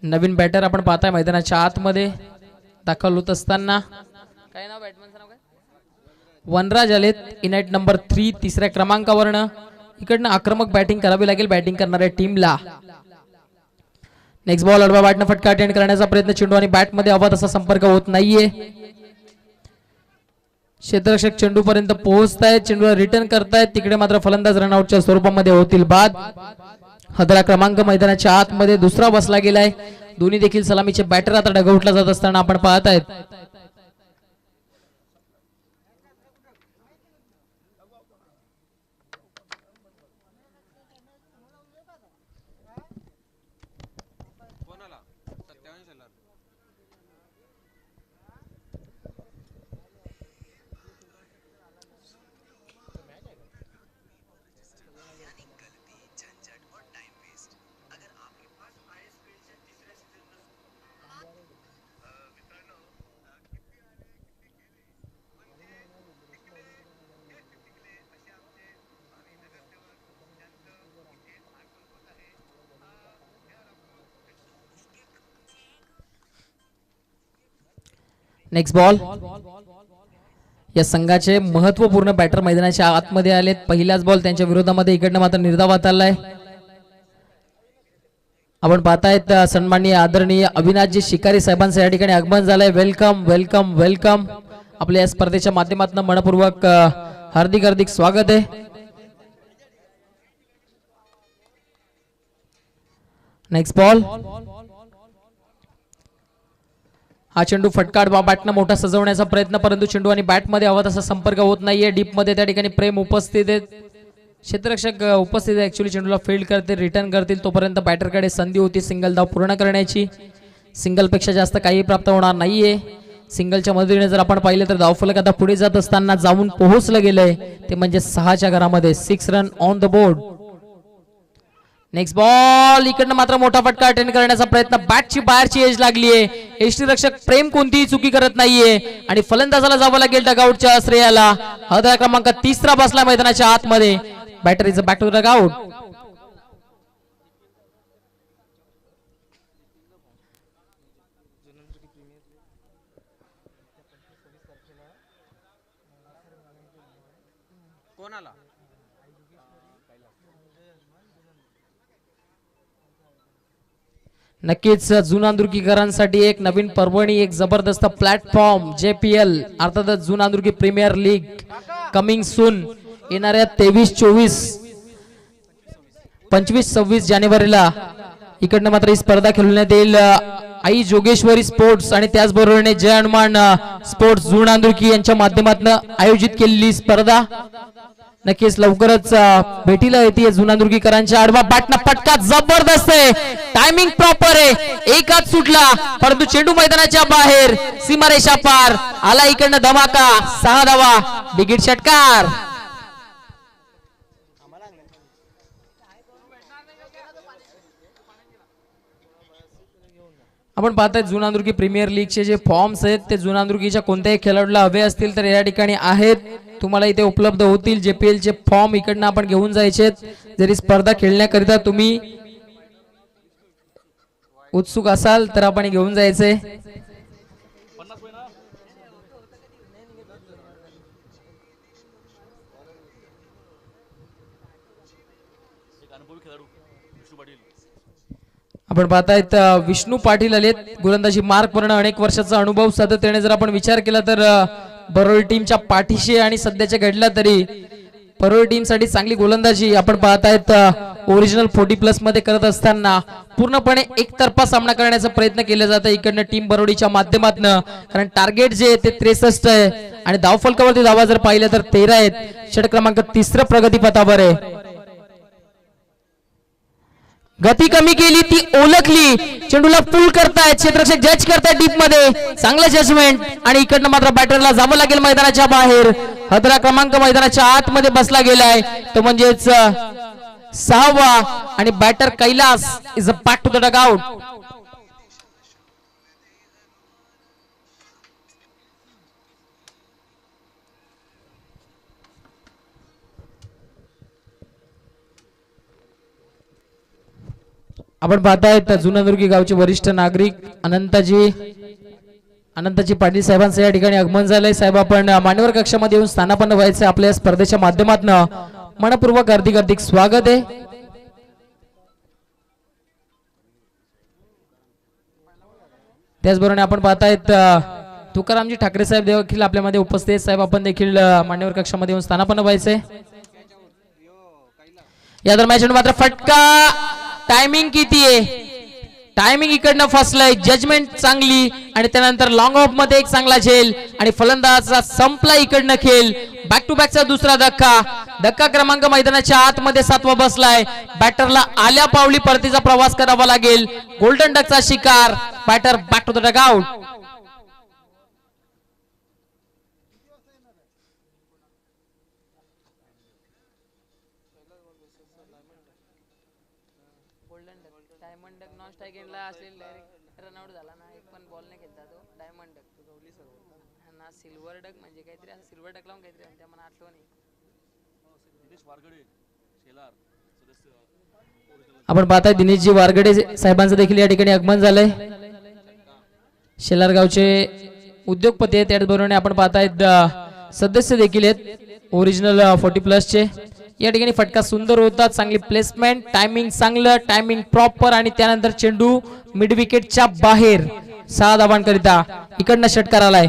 नवीन बॅटर आपण पाहताय मैदानाच्या आतमध्ये दाखल होत असताना. काय नाव बॅटमॅनचं नाव काय? वनराज आलेत इनाइट नंबर 3 तिसऱ्या क्रमांकावरनं. इकडनं आक्रमक बॅटिंग करावी लागेल बॅटिंग करणाऱ्या टीमला. नेक्स्ट बॉल अडवा बॅटनं फटका अटेंड करण्याचा प्रयत्न, चेंडू आणि बॅट मध्ये हवा तसा संपर्क होत नाहीये. क्षेत्ररक्षक चेंडू पर्यंत पोहोचतायत, चेंडूला रिटर्न करतायत, तिकडे मात्र फलंदाज रनआउटच्या स्वरूपामध्ये होतील बाद. 11 क्रमांक मैदानाच्या आतमध्ये दुसरा बसला गेलाय. दोन्ही देखील सलामीचे बॅटर आता डगआउटला जात असताना आपण पाहत आहेत. नेक्स्ट बॉल, या संघाचे महत्वपूर्ण बॅटर मैदानाच्या आतमध्ये आलेत. पहिलाच बॉल त्यांच्या विरोधामध्ये इकडनं मात्र निर्धावात आलाय. आपण पाहतायत सन्माननीय आदरणीय अविनाशजी शिकारी साहेबांचं या ठिकाणी आगमन झालंय. Welcome welcome welcome. आपल्या या स्पर्धेच्या माध्यमातून मनपूर्वक हार्दिक हार्दिक स्वागत आहे. नेक्स्ट बॉल, हा चेंडू फटका बॅटनं मोठा सजवण्याचा प्रयत्न, परंतु चेंडू आणि बॅट मध्ये हवा तसा संपर्क होत नाहीये. डीप मध्ये त्या ठिकाणी प्रेम उपस्थित आहेत, क्षेत्ररक्षक उपस्थित आहे. ऍक्च्युअली चेंडूला फील्ड करते, रिटर्न करतील, तोपर्यंत बॅटरकडे संधी होती सिंगल धाव पूर्ण करण्याची. सिंगल पेक्षा जास्त काही प्राप्त होणार नाहीये. सिंगलच्या मदतीने जर आपण पाहिलं तर धावफलक आता पुढे जात असताना जाऊन पोहोचलं गेलंय, ते म्हणजे 6च्या घरामध्ये. 6 run on the board. Next ball, इकडनं मात्र मोठा फटका अटेंड करण्याचा प्रयत्न, बॅटची बाहेरची एज लागलीये. यष्टिरक्षक प्रेम कोणतीही चुकी करत नाहीये आणि फलंदाजाला जावं लागेल डगआउटच्या श्रेयाला. 11 क्रमांक 3 बसला मैदानाच्या आतमध्ये. Batter is back to dugout. कोणाला नक्कीच जुनांदुर्गीकरांसाठी एक नवीन पर्वणी, एक जबरदस्त प्लॅटफॉर्म JPL अर्थातच जुनांदुर्गी प्रीमियर लीग कमिंग सून. येणाऱ्या 23, 24, 25, 26 जानेवारीला इकडनं मात्र ही स्पर्धा खेळवण्यात येईल. आई जोगेश्वरी स्पोर्ट्स आणि त्याचबरोबरीने जय हनुमान स्पोर्ट्स जुनांदुर्गी यांच्या माध्यमातून आयोजित केलेली स्पर्धा नक्कीच लवकरच भेटीला येते. जुनांदुर्गीकरांच्या आडवा बॅटना फटका जबरदस्त आहे, टायमिंग प्रॉपर आहे, एक हात सुटला परंतु चेंडू मैदानाच्या बाहेर, सीमारेषा पार. आला इकडनं धमाका, 6 धावा, बिगिट षटकार. आपण पाहताय जुनांदुर्गी प्रीमियर लीगचे जे फॉर्म्स आहेत ते जुनांदुर्गीच्या कोणत्याही खेळाडूला हवे असतील तर या ठिकाणी आहेत, तुम्हाला इथे उपलब्ध होतील. JPL चे फॉर्म इकडनं आपण घेऊन जायचे. जरी स्पर्धा खेळण्याकरिता तुम्ही उत्सुक असाल तर आपण घेऊन जायचे. आपण पाहतायत विष्णू पाटील आलेत. गोलंदाजी मार्क वर्ण अनेक वर्षाचा अनुभव सातत्याने जर आपण विचार केला तर बरोली टीमच्या पाठीशी आणि सध्याच्या घडला तरी बरोली टीम साठी चांगली गोलंदाजी आपण पाहतायत. ओरिजिनल 40+ मध्ये करत असताना पूर्णपणे एकतर्फा सामना करण्याचा प्रयत्न केला जातो इकडनं टीम बरोडीच्या माध्यमातून. कारण टार्गेट जे ते 63 आहे आणि धावफलकावरती धावा जर पाहिल्या तर 13 आहेत. षटक क्रमांक 3 प्रगतीपथावर आहे. गती कमी केली ती ओळखली, चेंडूला पुल करतायत क्षेत्ररक्षक, जज करतायत डीप मध्ये, चांगलं जजमेंट. आणि इकडनं मात्र बॅटरला जावं लागेल मैदानाच्या बाहेर. 17 क्रमांक मैदानाच्या आतमध्ये बसला गेलाय तो म्हणजेच 6वा आणि batter Kailash is a back to the dugout. आपण पाहतायत जुनांदुर्गी गावचे वरिष्ठ नागरिक अनंताजी पाटील साहेबांचं या ठिकाणी आगमन झालंय. साहेब आपण मान्यवर कक्षामध्ये येऊन स्थानापन्न व्हायचं आपल्या स्पर्धेच्या माध्यमातून मनपूर्वक हार्दिक स्वागत आहे. त्याचबरोबर आपण पाहतायत तुकारामजी ठाकरे साहेब देखील आपल्यामध्ये उपस्थित आहेत. साहेब आपण देखील मान्यवर कक्षामध्ये येऊन स्थानापन्न व्हायचंय. या दरम्यान मात्र फटका, टायमिंग किती आहे, टायमिंग इकडनं फसलंय, जजमेंट चांगली आणि त्यानंतर लॉंग ऑफ मध्ये एक चांगला झेल आणि फलंदाजाचा संपला इकडनं खेळ. बॅक टू बॅकचा दुसरा धक्का क्रमांक मैदानाच्या आतमध्ये 7वा बसलाय. बॅटरला आल्या पावली परतीचा प्रवास करावा लागेल. गोल्डन डकचा शिकार, batter back to the dugout. Silver duck म्हणजे काहीतरी असं सिल्वर डक लावून काहीतरी म्हणते, मला आठवण नाही. आपण पाहताय दिनेशजी वारगडे साहेबांचं देखील या ठिकाणी आगमन झालंय. शेलार गावचे उद्योगपती आहेत. त्याचबरोबर आपण पाहतायत सदस्य देखील आहेत ओरिजिनल 40+ चे. या ठिकाणी फटका सुंदर होता, चांगली प्लेसमेंट, टायमिंग चांगलं, टायमिंग प्रॉपर आणि त्यानंतर चेंडू मिड विकेटच्या बाहेर 6 धावांकरिता इकडनं षटकार आलाय.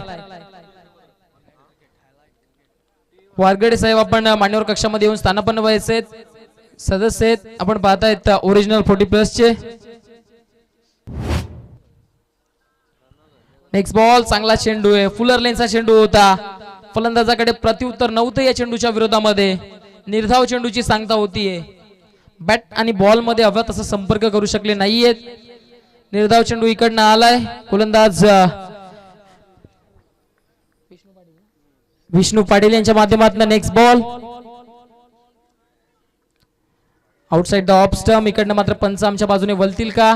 वारगडे साहेब आपण मान्यवर कक्षामध्ये येऊन स्थानापन्न व्हायचे सदस्य आहेत. आपण पाहतायत ओरिजिनल 40+ चे. नेक्स्ट बॉल, चांगला चेंडू आहे, फुलर लेनचा चेंडू होता. फलंदाजाकडे प्रत्युत्तर नव्हतं या चेंडूच्या विरोधामध्ये. निर्धाव चेंडूची सांगता होतीये. बॅट आणि बॉल मध्ये हवा तसा संपर्क करू शकले नाहीयेत. निर्धाव चेंडू इकडनं आलाय. गोलंदाज विष्णू पाटील यांच्या माध्यमातून next ball outside the off stump. इकडनं मात्र पंच आमच्या बाजूने वलतील का?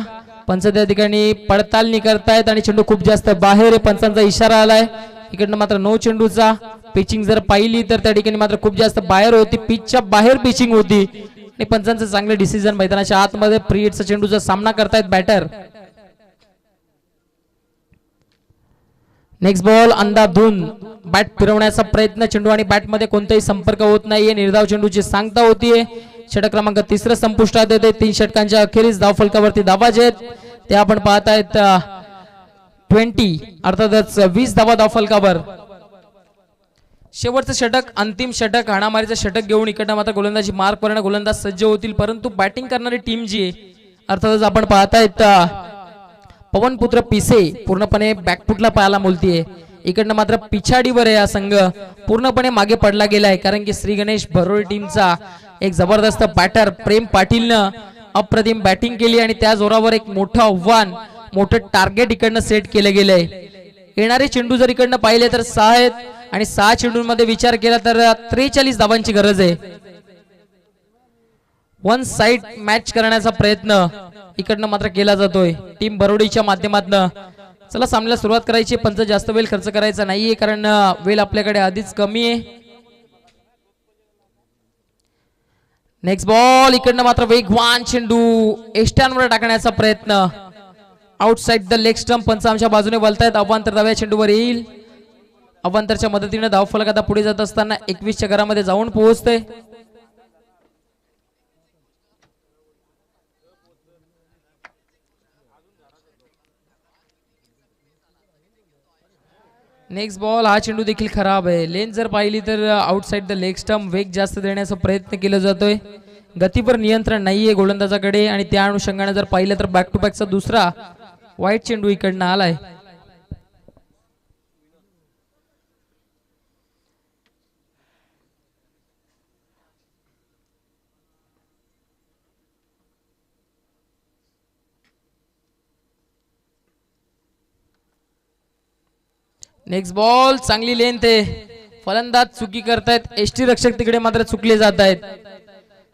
पंच त्या ठिकाणी पडताळणी करतायत आणि चेंडू खूप जास्त बाहेर आहे. पंचांचा इशारा आलाय. इकडनं मात्र नो चेंडूचा. पिचिंग जर पाहिली तर त्या ठिकाणी मात्र खूप जास्त बाहेर होती, पिचच्या बाहेर पिचिंग होती आणि पंचांचं चांगले डिसिजन. मैदानाच्या आतमध्ये फ्री हिटचा चेंडूचा सामना करतायत बॅटर. नेक्स्ट बॉल अंधाधुंद, बॅट फिरवण्याचा प्रयत्न, चेंडू आणि बॅट मध्ये कोणताही संपर्क होत नाहीये. निर्धाव चेंडूची सांगता होतीये. षटक क्रमांक 3 संपुष्टात येते. 3 षटकांच्या अखेरीस धाव फलकावरती धावा जे आहेत ते आपण पाहतायत 20 अर्थातच 20 धावा धाव फलकावर. शेवटचं षटक, अंतिम षटक, हाणामारीचं षटक घेऊन इकडनं मात्र गोलंदाजी मार्क करणारे गोलंदाज सज्ज होतील. परंतु बॅटिंग करणारी टीम जी आहे अर्थातच आपण पाहतायत पवनपुत्र पिसे पूर्णपणे बॅकफुटला पाहायला बोलतीये. इकडनं मात्र पिछाडीवर आहे हा संघ, पूर्णपणे मागे पडला गेलाय. कारण की श्री गणेश भरोळी टीमचा एक जबरदस्त बॅटर प्रेम पाटीलनं अप्रतिम बॅटिंग केली आणि त्या जोरावर एक मोठं आव्हान, मोठं टार्गेट इकडनं सेट केलं गेलंय. येणारे चेंडू जर इकडनं पाहिले तर 6 आहेत आणि 6 चेंडूंमध्ये विचार केला तर 43 धावांची गरज आहे. वन साइड मॅच करण्याचा प्रयत्न इकडनं मात्र केला जातोय टीम बरोडीच्या माध्यमातून. चला सामन्याला सुरुवात करायची. पंच जास्त वेळ खर्च करायचा नाहीये कारण वेळ आपल्याकडे आधीच कमी आहे. नेक्स्ट बॉल इकडनं मात्र वेगवान चेंडू एस्टॅनवर टाकण्याचा प्रयत्न. Outside the leg stump. पंच आमच्या बाजूने वळतायत. अवांतर धाव्या चेंडूवर येईल. अवांतरच्या मदतीने धावफलक आता पुढे जात असताना 21च्या घरामध्ये जाऊन पोहोचते. Next ball. हा चेंडू देखील खराब आहे. लेन जर पाहिली तर आउटसाइड द लेग स्टंप. वेग जास्त देण्याचा प्रयत्न केला जातोय. गतीवर नियंत्रण नाहीये गोलंदाजाकडे आणि त्या अनुषंगाने जर पाहिलं तर बॅक टू बॅकचा दुसरा वाईट चेंडू इकडनं आलाय. Next ball. चांगली लेन ते फलंदाज चुकी करतायत. एसटी रक्षक तिकडे मात्र चुकले जात आहेत.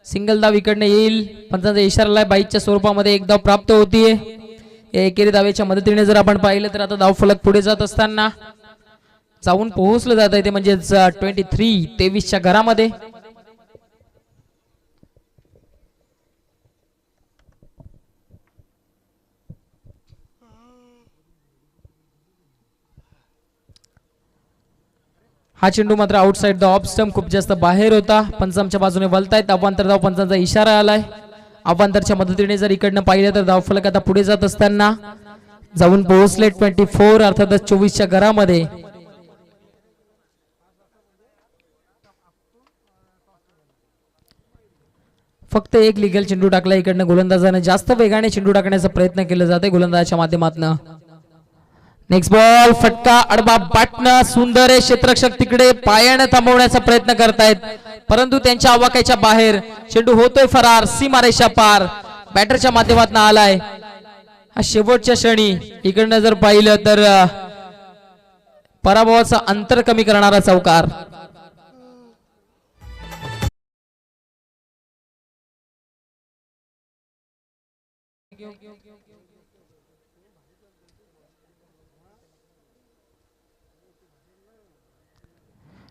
सिंगल धाव इकडनं येईल. पंचांचा इशारा बाईकच्या स्वरूपामध्ये एक धाव प्राप्त होतीये. या एकेरी धावेच्या मदतीने जर आपण पाहिलं तर आता धावफलक पुढे जात असताना जाऊन पोहोचलं जात आहे ते म्हणजेच 23-23च्या घरामध्ये. हा चेंडू मात्र आउटसाइड द ऑफ स्टंप खूप जास्त बाहेर होता. पंच आमच्या बाजूने वळतायत. अवांतर धाव पंचांचा इशारा आलाय. अवांतरच्या मदतीने जर इकडनं पाहिलं तर धावफलक आता पुढे जात असताना जाऊन पोहोचले 24 अर्थातच 24च्या घरामध्ये. फक्त एक लिगल चेंडू टाकला इकडनं गोलंदाजाने. जास्त वेगाने चेंडू टाकण्याचा प्रयत्न केला जाते गोलंदाजाच्या माध्यमातून. Next ball. फटका आडवा बॅटनं. सुंदर आहे. क्षेत्ररक्षक तिकडे पायाने थांबवण्याचा प्रयत्न करतायत परंतु त्यांच्या आवाक्याच्या बाहेर चेंडू होतोय फरार. सीमारेषा पार बॅटरच्या माध्यमातून आलाय. हा शेवटच्या क्षणी इकडनं जर पाहिलं तर पराभवाचं अंतर कमी करणारा चौकार.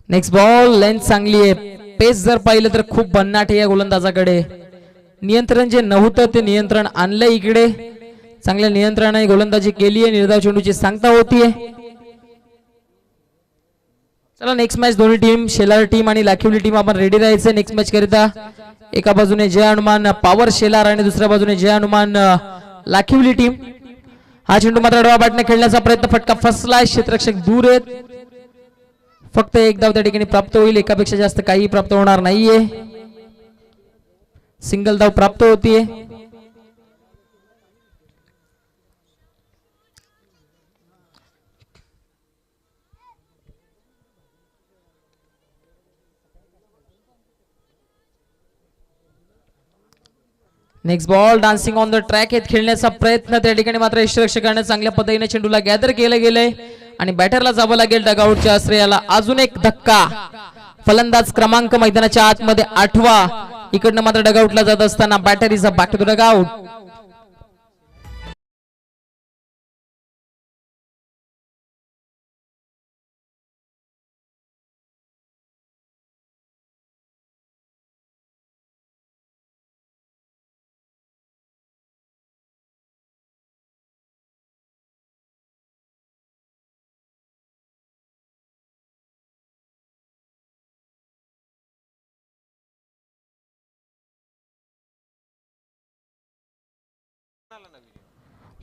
Next ball. लेंथ चांगली आहे. पेस जर पाहिलं तर खूप भन्नाट आहे या गोलंदाजाकडे. नियंत्रण जे नव्हतं ते नियंत्रण आणलंय इकडे. चांगल्या नियंत्रणाने गोलंदाजी केली आहे. निर्धाव चेंडूची सांगता होतीये. चला नेक्स्ट मॅच दोन्ही टीम शेलार टीम आणि लाखिवली टीम आपण रेडी राहायचे नेक्स्ट मॅच करिता. एका बाजूने जय हनुमान पॉवर शेलार आणि दुसऱ्या बाजूने जय हनुमान लाखिवली टीम. हा चेंडू मात्र आडवा बॅटने खेळण्याचा प्रयत्न. फटका फसलाय. क्षेत्ररक्षक दूर आहेत. फक्त एक धाव त्या ठिकाणी प्राप्त होईल. एकापेक्षा जास्त काही प्राप्त होणार नाहीये. सिंगल धाव प्राप्त होतीये. Next ball. Dancing on the track हे खेळण्याचा प्रयत्न त्या ठिकाणी मात्र यष्टीरक्षकाने चांगल्या पद्धतीने चेंडूला गॅदर केलं गेलंय आणि बॅटरला जावं लागेल डगआउटच्या आश्रयाला. अजून एक धक्का. फलंदाज क्रमांक मैदानाच्या आतमध्ये 8वा. इकडनं मात्र डगआउटला जात असताना batter is a back to the dugout.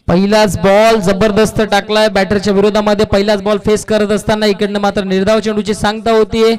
पहिलाच बॉल जबरदस्त टाकलाय बॅटरच्या विरोधामध्ये. पहिलाच बॉल फेस करत असताना इकडनं मात्र निर्धाव चेंडूची सांगता होतीये.